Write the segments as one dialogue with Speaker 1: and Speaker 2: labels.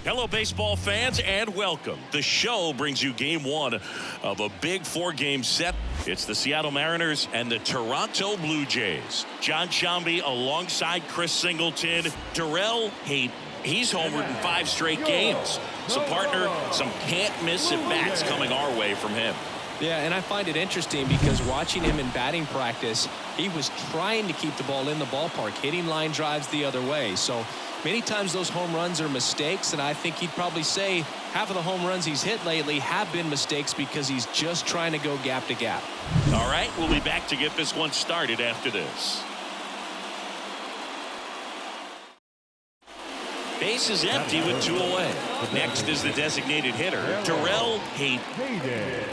Speaker 1: Hello, baseball fans, and welcome. The show brings you game one of a big four-game set. It's the Seattle Mariners and the Toronto Blue Jays. John Sciambi alongside Chris Singleton. Darrell Hayden. He's homered in 5 straight games. So, partner, some can't-miss at-bats coming our way from him.
Speaker 2: Yeah, and I find it interesting because watching him in batting practice, he was trying to keep the ball in the ballpark, hitting line drives the other way. So many times those home runs are mistakes, and I think he'd probably say half of the home runs he's hit lately have been mistakes because he's just trying to go gap to gap.
Speaker 1: All right, we'll be back to get this one started after this. Base is empty with 2 away. Next is the designated hitter, Darrell Hayden.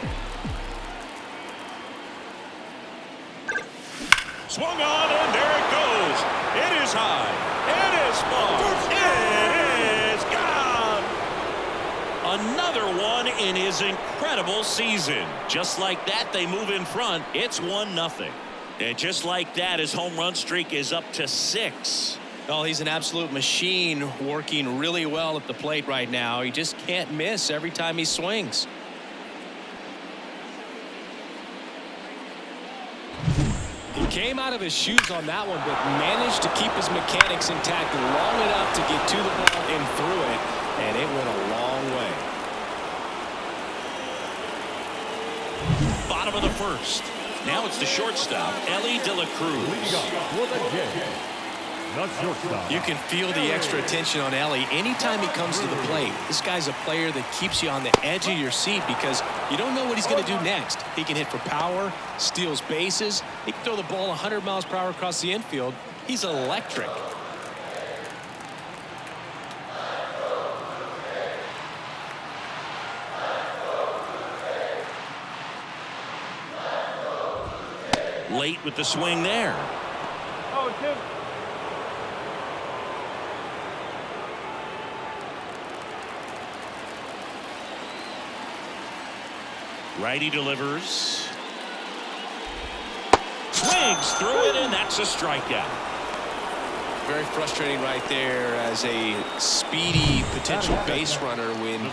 Speaker 1: Swung on, and there it goes. It is high. It is far. It is gone. Another one in his incredible season. Just like that, they move in front. It's 1-0. And just like that, his home run streak is up to 6.
Speaker 2: Oh, he's an absolute machine, working really well at the plate right now. He just can't miss every time he swings. He came out of his shoes on that one, but managed to keep his mechanics intact long enough to get to the ball and through it, and it went a long way.
Speaker 1: Bottom of the first. Now it's the shortstop, Ellie De La Cruz.
Speaker 2: You can feel the extra attention on Ellie anytime he comes to the plate. This guy's a player that keeps you on the edge of your seat because you don't know what he's going to do next. He can hit for power, steals bases. He can throw the ball 100 miles per hour across the infield. He's electric.
Speaker 1: Late with the swing there. Righty delivers. Swings through it, and that's a strikeout.
Speaker 2: Very frustrating right there as a speedy potential base runner. When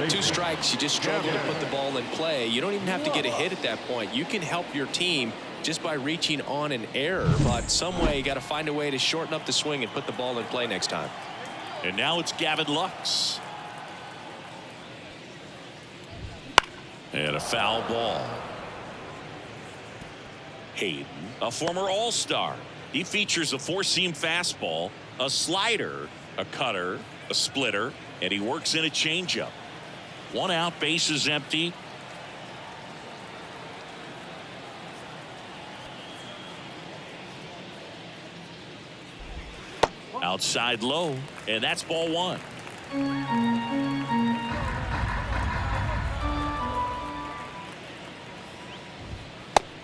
Speaker 2: 2 strikes, you just struggle to put the ball in play. You don't even have to get a hit at that point. You can help your team just by reaching on an error, but some way you got to find a way to shorten up the swing and put the ball in play next time.
Speaker 1: And now it's Gavin Lux. And a foul ball. Hayden, a former All-Star. He features a 4-seam fastball, a slider, a cutter, a splitter, and he works in a changeup. 1 out, base is empty. Outside low, and that's ball 1.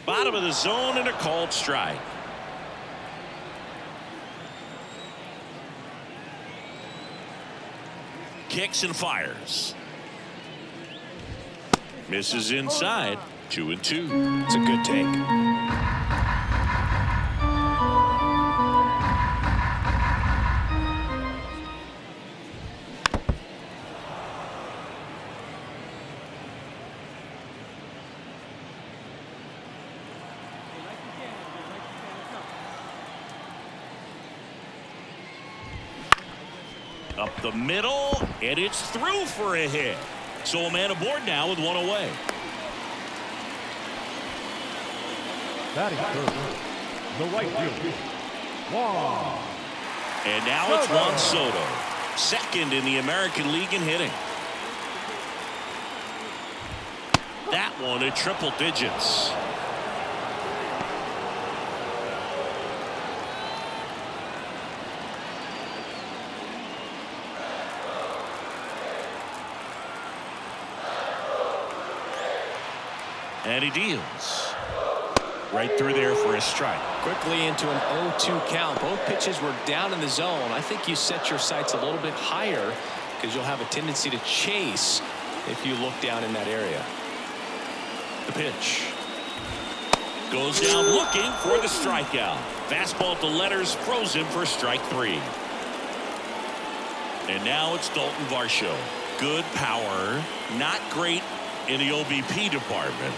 Speaker 1: Bottom of the zone and a called strike. Kicks and fires. Misses inside. 2-2.
Speaker 2: It's a good take.
Speaker 1: Up the middle, and it's through for a hit. So a man aboard now with 1 away.
Speaker 3: Batting third, the right fielder, Juan.
Speaker 1: And now it's Juan Soto, second in the American League in hitting. That one at triple digits. And he deals. Right through there for a strike.
Speaker 2: Quickly into an 0-2 count. Both pitches were down in the zone. I think you set your sights a little bit higher because you'll have a tendency to chase if you look down in that area. The pitch.
Speaker 1: Goes down looking for the strikeout. Fastball to letters, frozen for strike 3. And now it's Dalton Varsho. Good power, not great in the OBP department.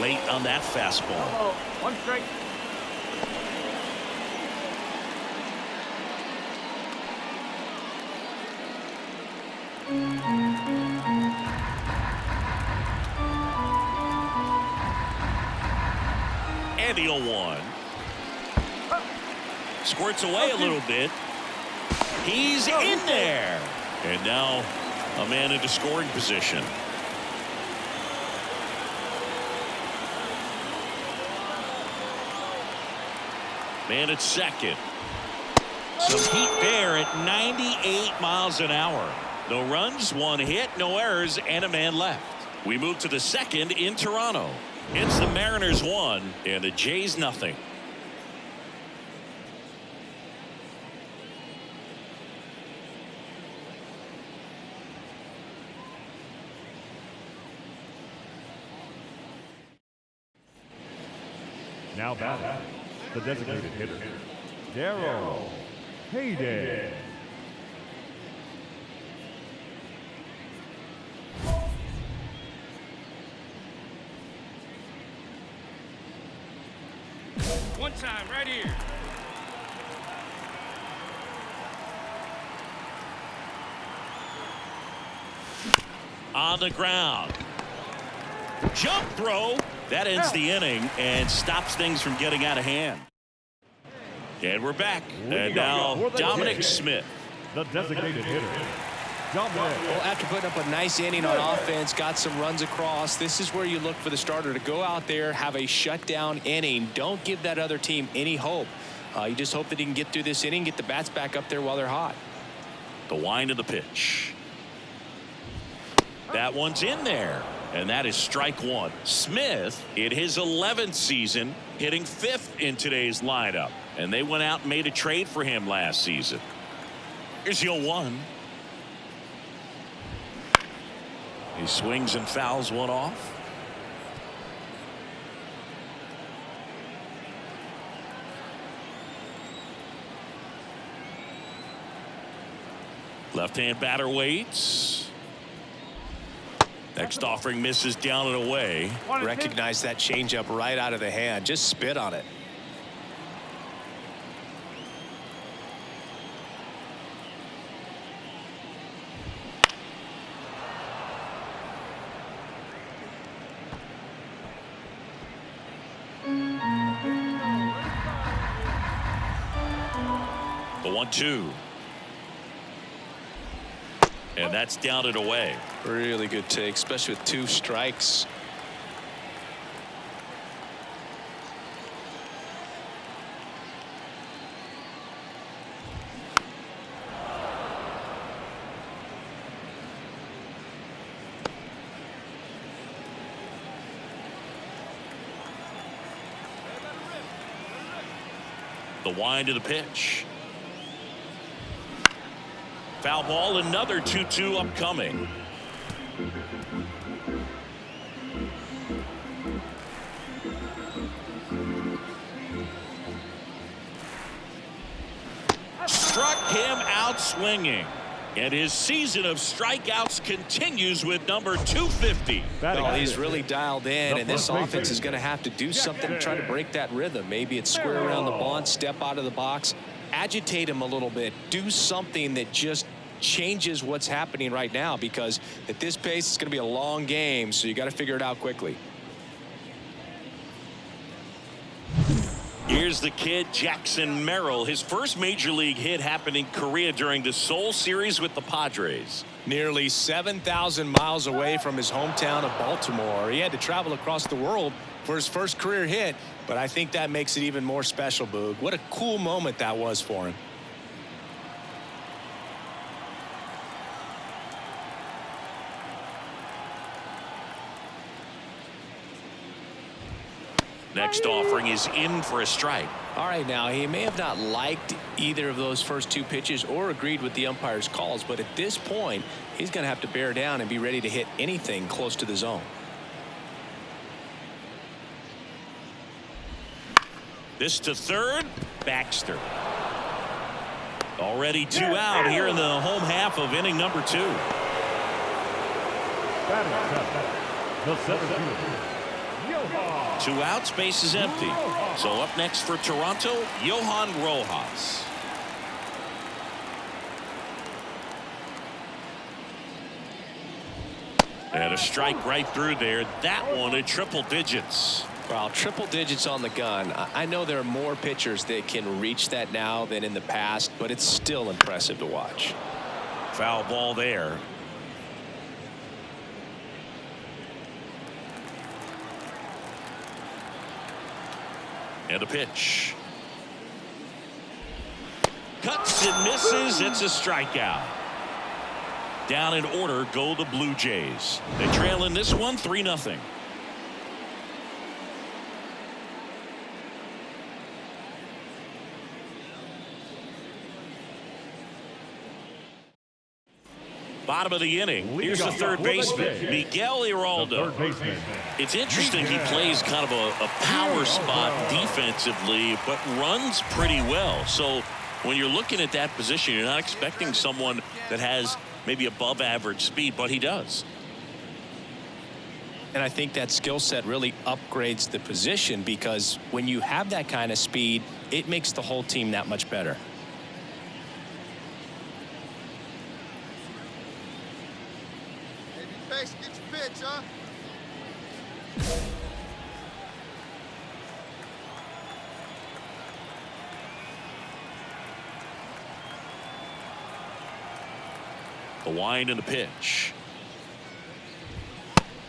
Speaker 1: Late on that fastball.
Speaker 3: 1 strike.
Speaker 1: And the 0-1. Squirts away a little bit. He's in there. And now a man into scoring position. Man at second. Some heat there at 98 miles an hour. No runs, 1 hit, no errors, and a man left. We move to the second in Toronto. It's the Mariners 1 and the Jays nothing.
Speaker 3: Now batting, the designated hitter, Darryl Hayden.
Speaker 4: One time, right here.
Speaker 1: On the ground. Jump throw. That ends the inning and stops things from getting out of hand. And we're back. And now Dominic Smith.
Speaker 3: The designated hitter, Dominic.
Speaker 2: Well, after putting up a nice inning on offense, got some runs across, this is where you look for the starter to go out there, have a shutdown inning. Don't give that other team any hope. You just hope that he can get through this inning, get the bats back up there while they're hot.
Speaker 1: The wind of the pitch. That one's in there. And that is strike 1. Smith, in his 11th season, hitting 5th in today's lineup. And they went out and made a trade for him last season. Here's the 0-1. He swings and fouls one off. Left-hand batter waits. Next offering misses down and away.
Speaker 2: Recognize that changeup right out of the hand. Just spit on it.
Speaker 1: The 1-2. And that's down and away.
Speaker 2: Really good take, especially with 2 strikes.
Speaker 1: The wind of the pitch. Foul ball, another 2-2 upcoming. Struck him out swinging. And his season of strikeouts continues with number 250.
Speaker 2: Well, he's really dialed in, and this offense is going to have to do something to try to break that rhythm. Maybe it's square around the bunt, step out of the box, agitate him a little bit, do something that just changes what's happening right now, because at this pace it's going to be a long game, so you got to figure it out quickly.
Speaker 1: Here's the kid, Jackson Merrill. His first major league hit happened in Korea during the Seoul series with the Padres.
Speaker 2: Nearly 7,000 miles away from his hometown of Baltimore. He had to travel across the world for his first career hit, but I think that makes it even more special, Boog. What a cool moment that was for him.
Speaker 1: Next offering is in for a strike.
Speaker 2: All right, now he may have not liked either of those first 2 pitches or agreed with the umpire's calls, but at this point he's going to have to bear down and be ready to hit anything close to the zone.
Speaker 1: This to third. Baxter. Already 2 out here in the home half of inning number 2.
Speaker 3: The 7th.
Speaker 1: 2 outs, base is empty. So up next for Toronto, Johan Rojas. And a strike right through there. That one at triple digits.
Speaker 2: Well, triple digits on the gun. I know there are more pitchers that can reach that now than in the past, but it's still impressive to watch.
Speaker 1: Foul ball there. And a pitch. Cuts and misses. It's a strikeout. Down in order go the Blue Jays. They trail in this one 3-0. Bottom of the inning. Here's the third baseman, Miguel Iraldo. It's interesting, he plays kind of a power spot defensively, but runs pretty well. So when you're looking at that position, you're not expecting someone that has maybe above average speed, but he does.
Speaker 2: And I think that skill set really upgrades the position, because when you have that kind of speed, it makes the whole team that much better.
Speaker 5: Get your pitch, huh?
Speaker 1: The wind and the pitch.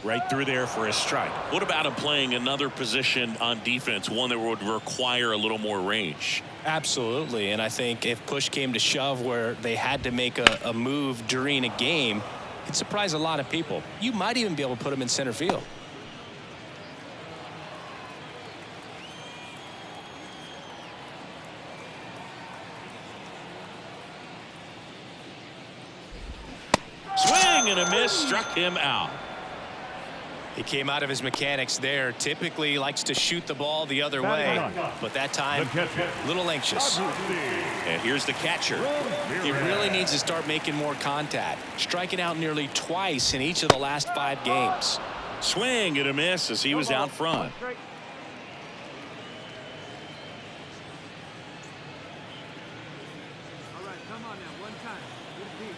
Speaker 1: Right through there for a strike. What about him playing another position on defense, one that would require a little more range?
Speaker 2: Absolutely. And I think if push came to shove where they had to make a move during a game, it'd surprise a lot of people. You might even be able to put him in center field.
Speaker 1: Swing and a miss, struck him out.
Speaker 2: He came out of his mechanics there. Typically likes to shoot the ball the other way, but that time a little anxious.
Speaker 1: And here's the catcher.
Speaker 2: He really needs to start making more contact, striking out nearly twice in each of the last 5 games.
Speaker 1: Swing and a miss as he was out front.
Speaker 4: All right, come on now, one time. Good deep.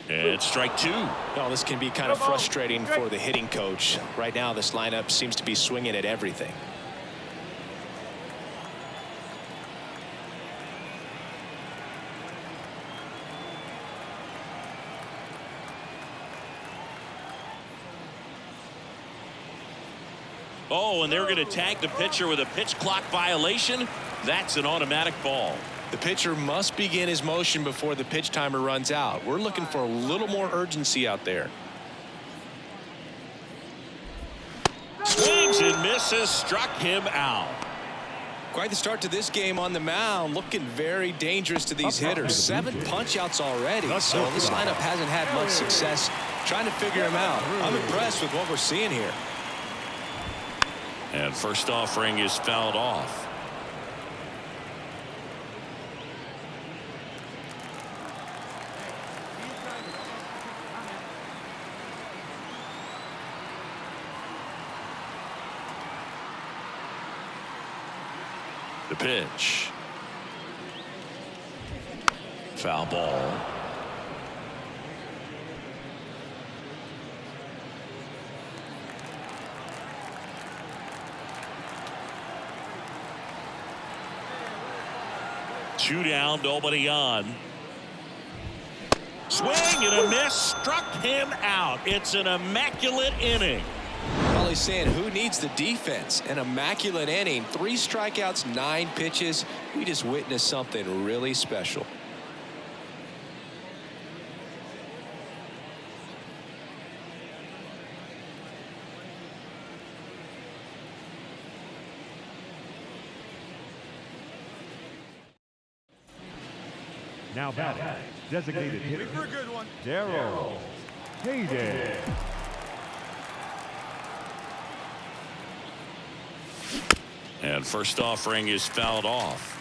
Speaker 1: And strike 2.
Speaker 2: Well, this can be kind of frustrating for the hitting coach. Right now, this lineup seems to be swinging at everything.
Speaker 1: Oh, and they're going to tag the pitcher with a pitch clock violation. That's an automatic ball.
Speaker 2: The pitcher must begin his motion before the pitch timer runs out. We're looking for a little more urgency out there.
Speaker 1: Swings and misses, struck him out.
Speaker 2: Quite the start to this game on the mound, looking very dangerous to these hitters. 7 punch-outs already, so this lineup hasn't had much success trying to figure him out. I'm impressed with what we're seeing here.
Speaker 1: And first offering is fouled off. The pitch. Foul ball. Two down, nobody on. Swing and a miss, struck him out. It's an immaculate inning.
Speaker 2: Well, he's saying, who needs the defense? An immaculate inning. 3 strikeouts, 9 pitches. We just witnessed something really special.
Speaker 3: Now batting, designated hitter, Darrow. Heyday.
Speaker 1: And first offering is fouled off.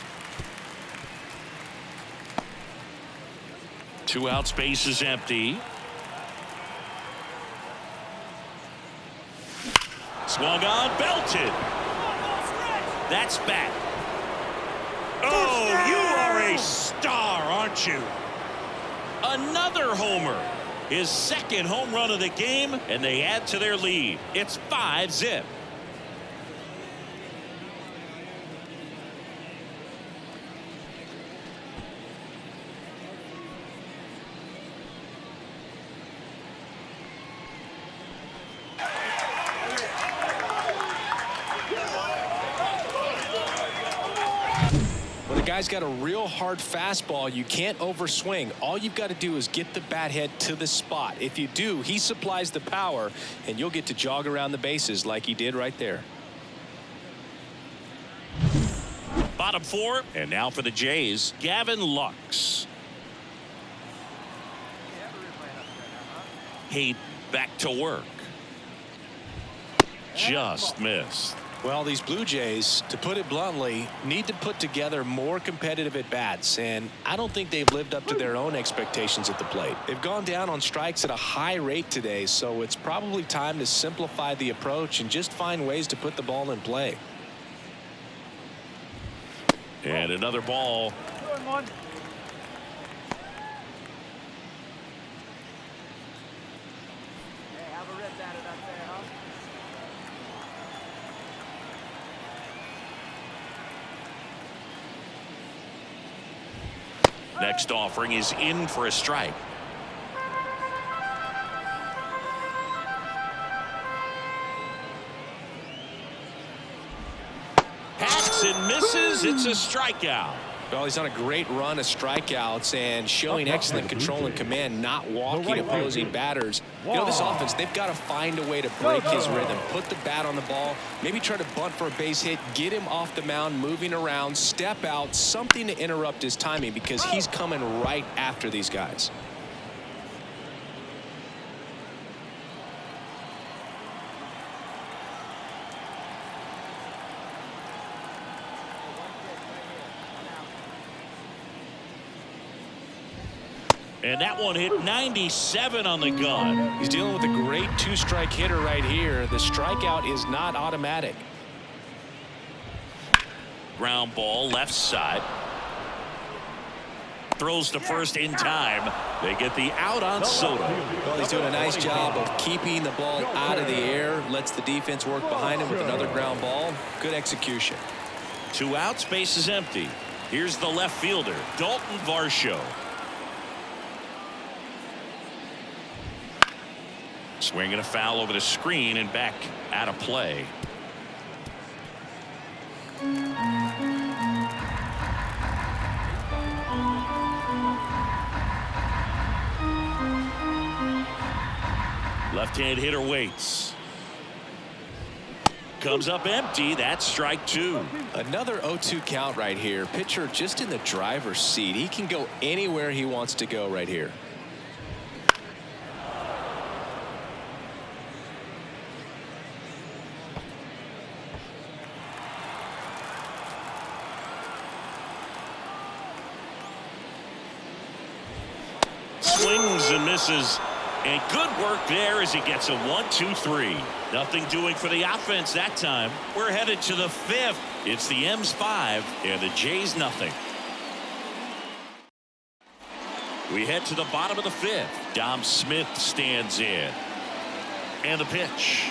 Speaker 1: 2 out, space is empty. Swung on, belted. That's back. Oh, you are a star, aren't you? Another homer. His second home run of the game, and they add to their lead. It's 5-0.
Speaker 2: Guy's got a real hard fastball. You can't overswing. All you've got to do is get the bat head to the spot. If you do, he supplies the power, and you'll get to jog around the bases like he did right there.
Speaker 1: Bottom 4, and now for the Jays, Gavin Lux. He back to work. Just missed.
Speaker 2: Well, these Blue Jays, to put it bluntly, need to put together more competitive at-bats, and I don't think they've lived up to their own expectations at the plate. They've gone down on strikes at a high rate today, so it's probably time to simplify the approach and just find ways to put the ball in play.
Speaker 1: And another ball. Next offering is in for a strike. Hacks and misses. It's a strikeout.
Speaker 2: Well, he's on a great run of strikeouts and showing excellent control and command, not walking opposing batters. You know, this offense, they've got to find a way to break his rhythm, put the bat on the ball, maybe try to bunt for a base hit, get him off the mound, moving around, step out, something to interrupt his timing because he's coming right after these guys.
Speaker 1: And that one hit 97 on the gun.
Speaker 2: He's dealing with a great 2-strike hitter right here. The strikeout is not automatic.
Speaker 1: Ground ball left side. Throws to first in time. They get the out on Soto.
Speaker 2: Well, he's doing a nice job of keeping the ball out of the air. Lets the defense work behind him with another ground ball. Good execution.
Speaker 1: 2 outs, base is empty. Here's the left fielder, Dalton Varsho. Swinging a foul over the screen and back out of play. Left-hand hitter waits. Comes up empty. That's strike 2.
Speaker 2: Another 0-2 count right here. Pitcher just in the driver's seat. He can go anywhere he wants to go right here.
Speaker 1: Swings and misses, and good work there as he gets a 1-2-3. Nothing doing for the offense that time. We're headed to the 5th. It's the M's 5 and the J's nothing. We head to the bottom of the 5th. Dom Smith stands in, and the pitch.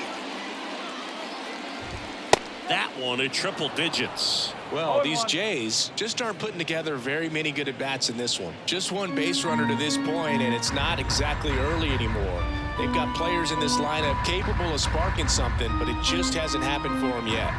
Speaker 1: That one at triple digits.
Speaker 2: Well, these Jays just aren't putting together very many good at-bats in this one. Just one base runner to this point, and it's not exactly early anymore. They've got players in this lineup capable of sparking something, but it just hasn't happened for them yet.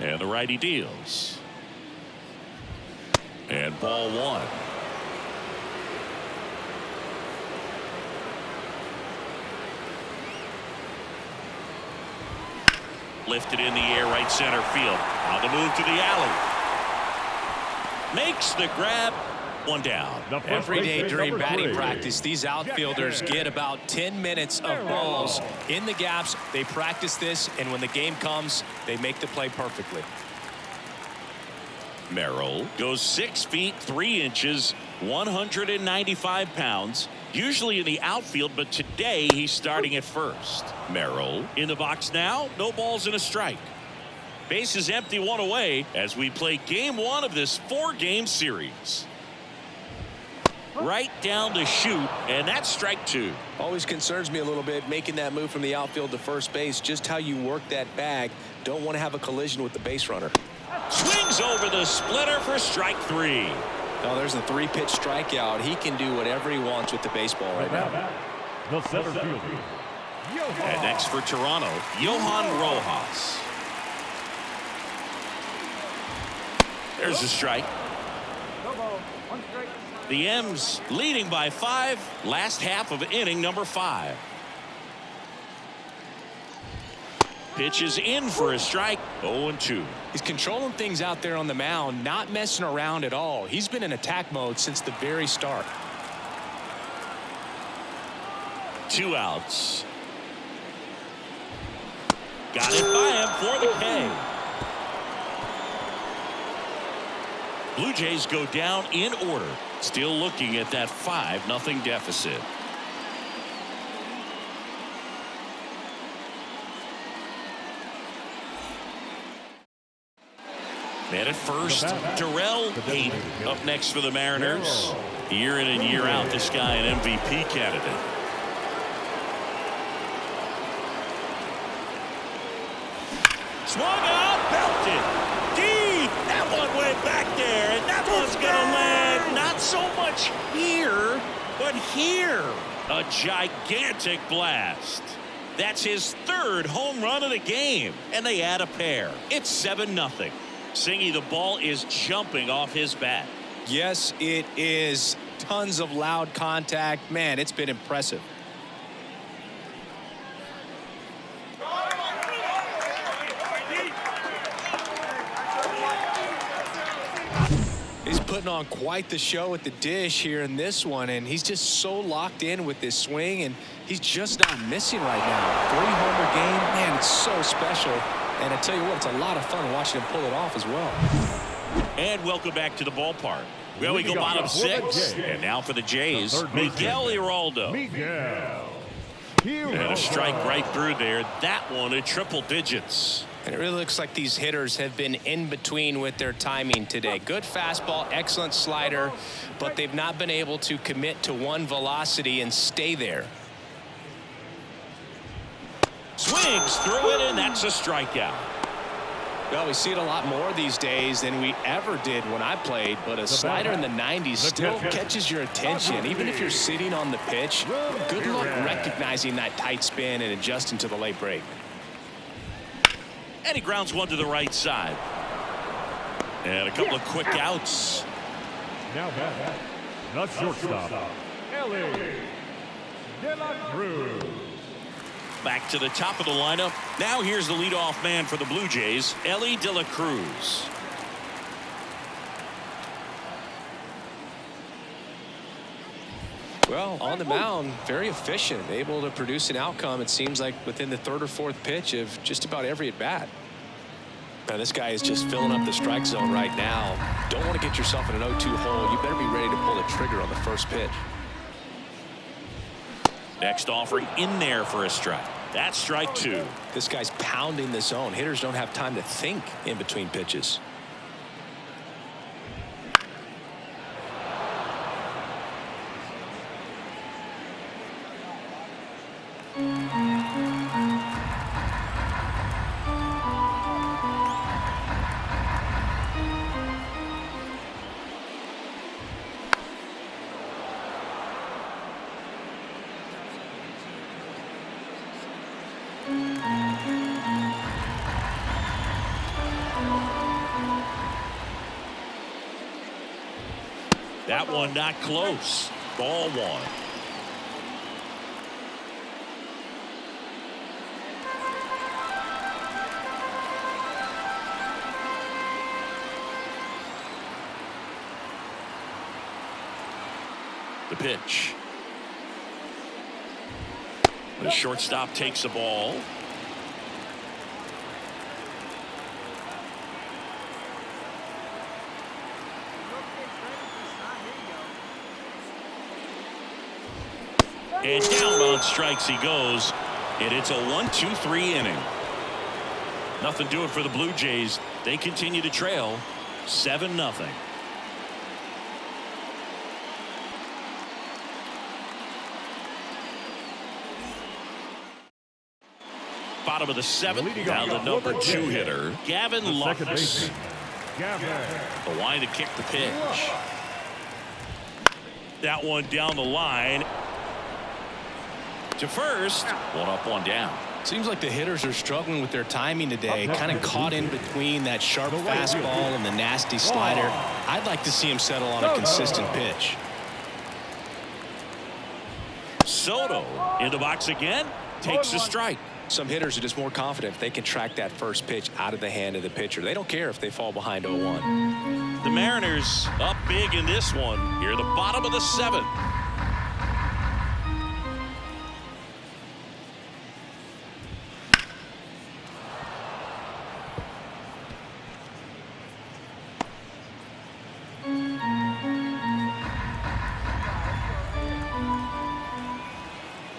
Speaker 1: And the righty deals. And ball one. Lifted in the air, right center field. On the move to the alley. Makes the grab. One down.
Speaker 2: Every day during batting practice, these outfielders get about 10 minutes of balls in the gaps. They practice this, and when the game comes, they make the play perfectly.
Speaker 1: Merrill goes 6 feet 3 inches, 195 pounds. Usually in the outfield, but today he's starting at first. Merrill in the box now. No balls and a strike. Base is empty, one away as we play game one of this 4-game series. Right down the chute, and that's strike 2.
Speaker 2: Always concerns me a little bit making that move from the outfield to first base. Just how you work that bag. Don't want to have a collision with the base runner.
Speaker 1: Swings over the splitter for strike 3.
Speaker 2: Oh, there's a 3-pitch strikeout. He can do whatever he wants with the baseball right now.
Speaker 3: The center fielder.
Speaker 1: And next for Toronto, Johan Rojas. There's a strike. The M's leading by 5. Last half of inning number 5. Pitches in for a strike. 0-2.
Speaker 2: He's controlling things out there on the mound, not messing around at all. He's been in attack mode since the very start.
Speaker 1: 2 outs. Got it by him for the K. Blue Jays go down in order. Still looking at that 5-0 deficit. And at first, Darrell Hayden up next for the Mariners. Year in and year out, this guy an MVP candidate. Swung out, belted. Deep. That one went back there, and that one's going to land not so much here, but here. A gigantic blast. That's his 3rd home run of the game, and they add a pair. It's 7-0. Singy, the ball is jumping off his bat.
Speaker 2: Yes, it is. Tons of loud contact. Man, it's been impressive. He's putting on quite the show at the dish here in this one, and he's just so locked in with this swing, and he's just not missing right now. 3-homer game, man, it's so special. And I tell you what, it's a lot of fun watching him pull it off as well.
Speaker 1: And welcome back to the ballpark. Well, we go bottom 6. And now for the Jays, Miguel Iraldo. And a strike right through there. That one at triple digits.
Speaker 2: And it really looks like these hitters have been in between with their timing today. Good fastball, excellent slider, but they've not been able to commit to one velocity and stay there.
Speaker 1: Swings through it, and that's a strikeout.
Speaker 2: Well, we see it a lot more these days than we ever did when I played, but a slider in the 90s still catches your attention, even if you're sitting on the pitch. Good luck recognizing that tight spin and adjusting to the late break.
Speaker 1: And he grounds one to the right side. And a couple of quick outs.
Speaker 3: Now back, the shortstop, Ellie De La Cruz.
Speaker 1: Back to the top of the lineup. Now here's the leadoff man for the Blue Jays, Ellie De La Cruz.
Speaker 2: Well, on the mound, very efficient, able to produce an outcome, it seems like, within the 3rd or 4th pitch of just about every at-bat. Now, this guy is just filling up the strike zone right now. Don't want to get yourself in an 0-2 hole. You better be ready to pull the trigger on the first pitch.
Speaker 1: Next offering in there for a strike. That's strike 2.
Speaker 2: This guy's pounding the zone. Hitters don't have time to think in between pitches.
Speaker 1: That one not close. Ball one. The pitch. The shortstop takes the ball. And down on strikes he goes. And it's a 1-2-3 inning. Nothing doing for the Blue Jays. They continue to trail 7-0. Bottom of the seventh, down the number 2 hitter, Gavin Lux. The line to kick the pitch. That one down the line to first. One up, one down.
Speaker 2: Seems like the hitters are struggling with their timing today. Kind of caught in between that sharp fastball and the nasty slider. I'd like to see him settle on a consistent pitch.
Speaker 1: Soto in the box again. Takes the strike.
Speaker 2: Some hitters are just more confident if they can track that first pitch out of the hand of the pitcher. They don't care if they fall behind 0-1.
Speaker 1: The Mariners up big in this one. Here, the bottom of the 7th.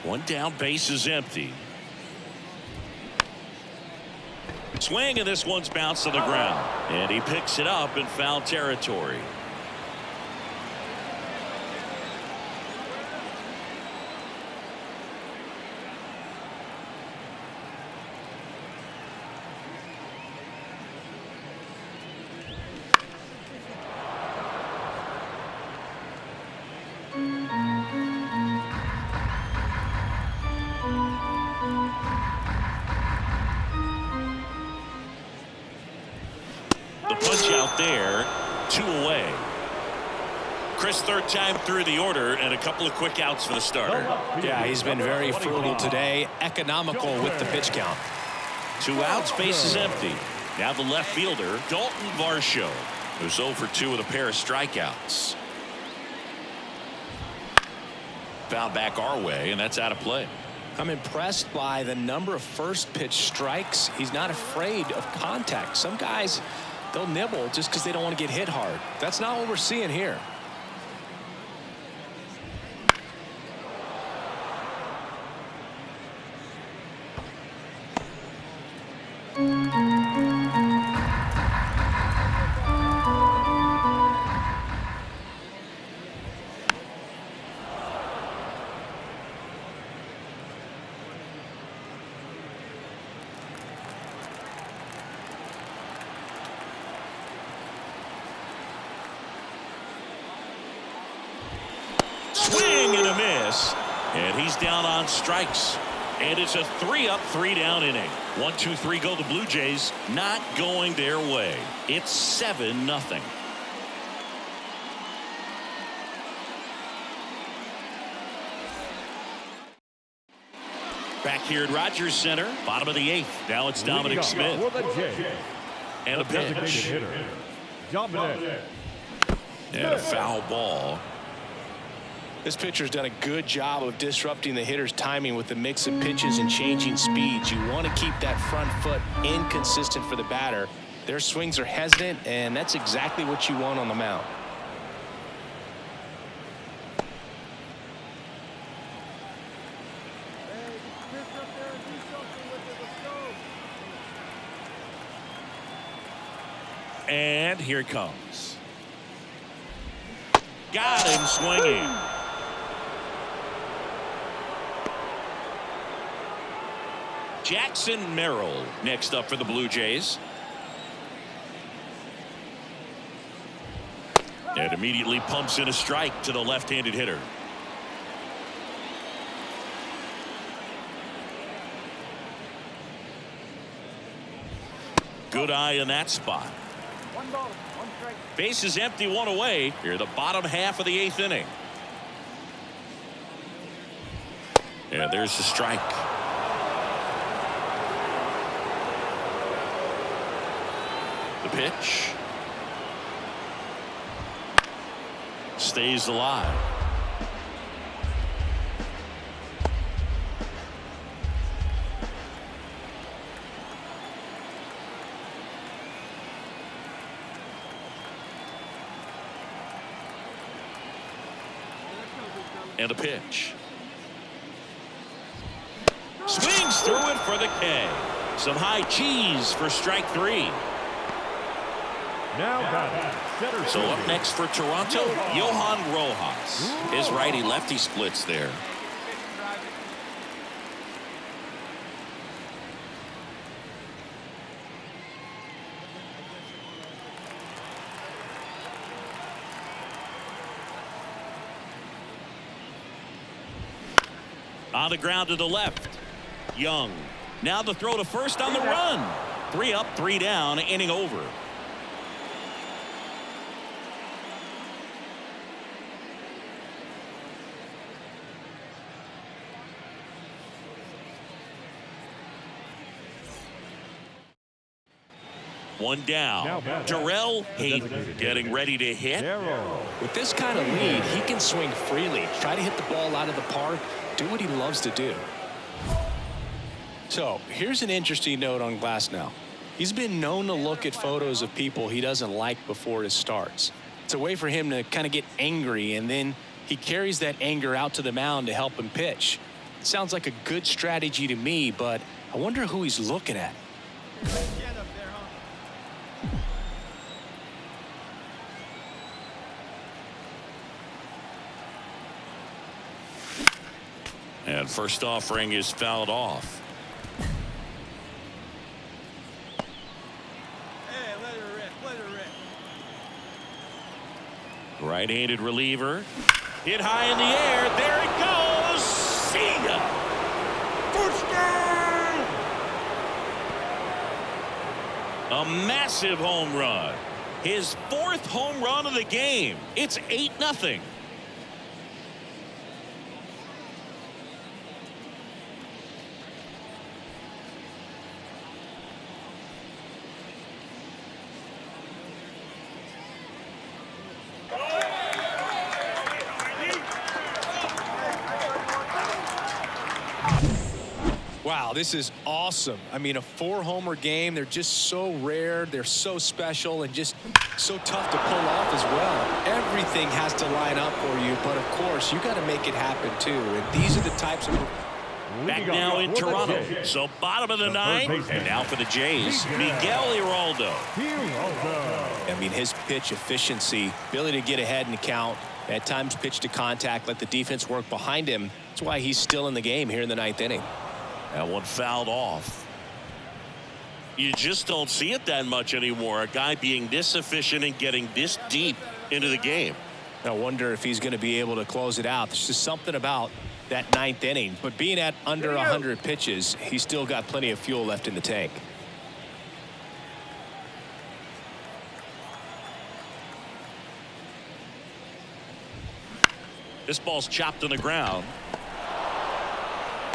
Speaker 1: One down, base is empty. Swing, and this one's bounced to the ground. And he picks it up in foul territory. Punch out there, 2 away. Chris, third time through the order, and a couple of quick outs for the starter.
Speaker 2: Yeah, he's been very frugal today, economical with the pitch count.
Speaker 1: 2 outs, base is empty. Now the left fielder, Dalton Varsho, who's 0 for 2 with a pair of strikeouts. Foul back our way, and that's out of play.
Speaker 2: I'm impressed by the number of first pitch strikes. He's not afraid of contact. Some guys, they'll nibble just because they don't want to get hit hard. That's not what we're seeing here.
Speaker 1: Swing and a miss, and he's down on strikes, and it's a 3-up, 3-down inning. 1-2-3 go the Blue Jays, not going their way. It's 7-0. Back here at Rogers Center, bottom of the 8th. Now it's Dominic Smith. And a pitch. And a foul ball.
Speaker 2: This pitcher's done a good job of disrupting the hitter's timing with the mix of pitches and changing speeds. You want to keep that front foot inconsistent for the batter. Their swings are hesitant, and that's exactly what you want on the mound.
Speaker 1: And here it comes. Got him swinging. Jackson Merrill next up for the Blue Jays. And immediately pumps in a strike to the left-handed hitter. Good eye in that spot.
Speaker 4: One ball, one strike.
Speaker 1: Base is empty, one away. Here, the bottom half of the 8th inning. Yeah, there's the strike. The pitch. Stays alive. And a pitch. Swings through it for the K. Some high cheese for strike 3.
Speaker 3: Now batting, center
Speaker 1: So up
Speaker 3: field.
Speaker 1: next for Toronto, Johan Rojas. His righty-lefty splits there. On the ground to the left. Young. Now the throw to first on the run. 3 up, 3 down, inning over. One down. Darrell Hayden getting ready to hit.
Speaker 3: Darrell.
Speaker 2: With this kind of lead, he can swing freely, try to hit the ball out of the park, do what he loves to do. So here's an interesting note on Glasnow. He's been known to look at photos of people he doesn't like before his starts. It's a way for him to kind of get angry, and then he carries that anger out to the mound to help him pitch. It sounds like a good strategy to me, but I wonder who he's looking at.
Speaker 1: And first offering is fouled off.
Speaker 4: Hey, let her rip, let her rip.
Speaker 1: Right-handed reliever. Hit high in the air. There it goes. See ya. A massive home run. His 4th home run of the game. It's 8-0.
Speaker 2: Wow, this is awesome. I mean, a 4-homer game. They're just so rare. They're so special and just so tough to pull off as well. Everything has to line up for you, but of course, you got to make it happen too. And these are the types of...
Speaker 1: Back now in Toronto. So bottom of the 9th, and now for the Jays, Miguel Iraldo.
Speaker 2: I mean, his pitch efficiency, ability to get ahead in the count, at times pitch to contact, let the defense work behind him. That's why he's still in the game here in the 9th inning.
Speaker 1: That one fouled off. You just don't see it that much anymore. A guy being this efficient and getting this deep into the game.
Speaker 2: I wonder if he's going to be able to close it out. There's just something about that 9th inning. But being at under 100 pitches, he's still got plenty of fuel left in the tank.
Speaker 1: This ball's chopped on the ground.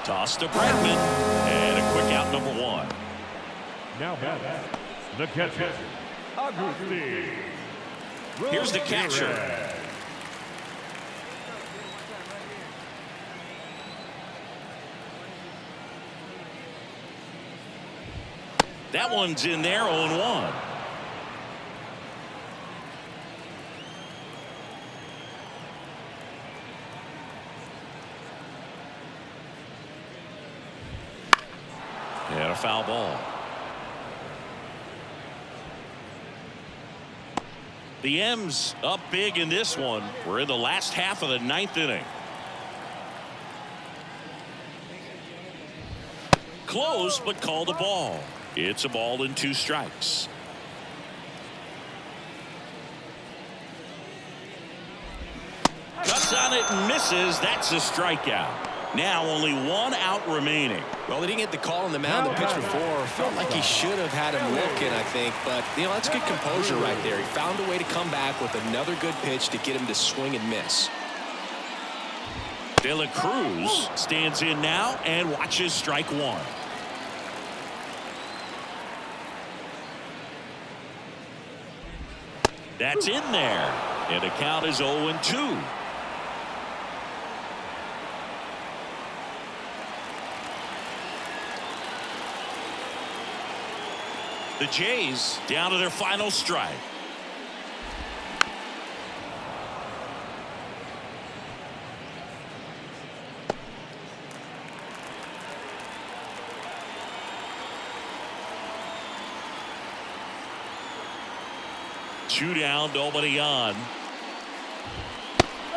Speaker 1: Toss to Bregman. And a quick out, number 1.
Speaker 3: Now batting, the catcher, Agustin.
Speaker 1: Here's the catcher. That one's in there, 0-1. And a foul ball. The M's up big in this one. We're in the last half of the 9th inning. Close, but called a ball. It's a ball and 2 strikes. Cuts on it and misses. That's a strikeout. Now only 1 out remaining.
Speaker 2: Well, he didn't get the call on the mound the pitch before. Felt like he should have had him looking, I think. But, you know, that's good composure right there. He found a way to come back with another good pitch to get him to swing and miss.
Speaker 1: De La Cruz stands in now and watches strike 1. That's in there. And the count is 0-2. The Jays down to their final strike. Two down, nobody on.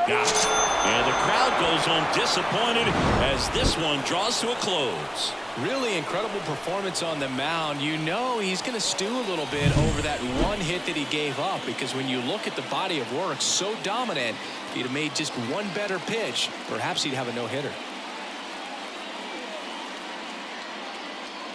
Speaker 1: Got it. And the crowd goes home disappointed as this one draws to a close.
Speaker 2: Really incredible performance on the mound. You know he's going to stew a little bit over that one hit that he gave up, because when you look at the body of work, so dominant, if he'd have made just one better pitch, perhaps he'd have a no-hitter.